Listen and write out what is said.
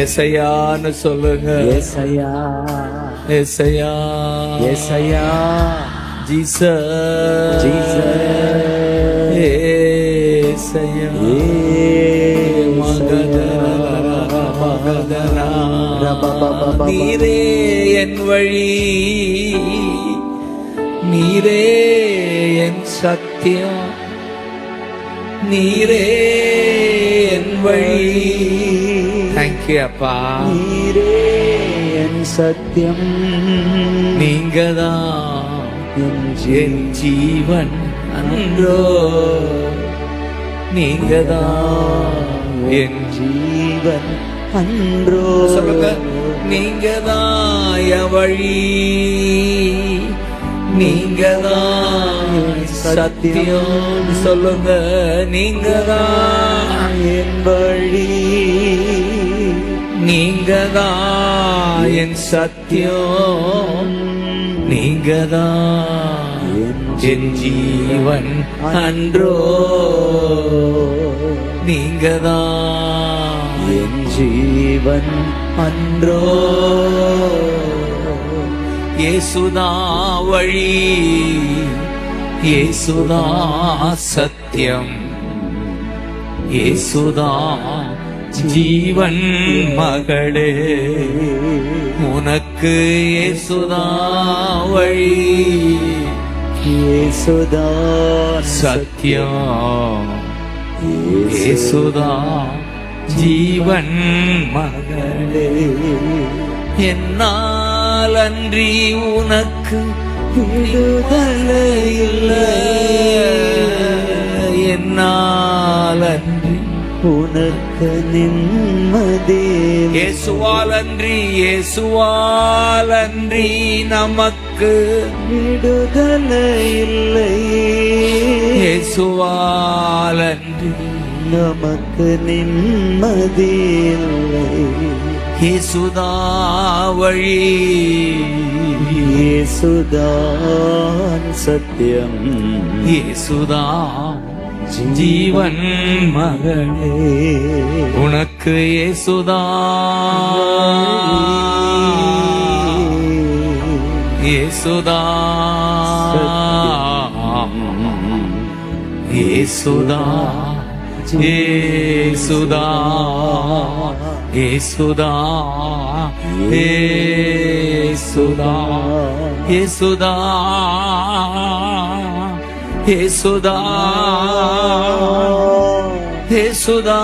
ஏசையான்னு சொல்லுங்க. ஏசையா ஏசையா ஏசையா ஜீசஸ் ஏசையா நீரே என் வழி, நீரே என் சத்தியம், நீரே என் வழி. தேங்க்யூ அப்பா. நீரே என் சத்தியம், நீங்கதான் என் ஜீவன் அன்றோ, நீங்கதான் என் ஜீவன் அன்றோ. சொல்லுங்க. நீங்கதான் என் வழி, நீங்கதான் சத்தியம். சொல்லுங்க. நீங்கதான் என் வழி, நீங்கதான் என் சத்தியம், நீங்கதான் என் ஜீவன் அன்றோ, நீங்கதான் என் ஜீவன் அன்றோ. இயேசுதா வழி, இயேசுதா சத்தியம், இயேசுதா ஜீவன் மகளே, உனக்கு இயேசுதா வழி, இயேசுதா சத்தியம், இயேசுதா ஜீவன் மகளே. என்னால் அன்றி உனக்கு விடுதலை இல்லை, என்னால் அன்றி உனக்கு நிம்மதி. இயேசுவால் அன்றி, இயேசுவால் அன்றி நமக்கு விடுதலை இல்லை, இயேசுவால் அன்றி நமக்கு நிம்மதி இல்லை. இயேசுதா வழி, இயேசுதான் சத்தியம், இயேசுதா ஜீவன் மகளே, உனக்கு இயேசுதா, இயேசுதா, இயேசுதா, இயேசுதா, இயேசுதா, இயேசுதா, இயேசுதா, இயேசுதா, இயேசுதா.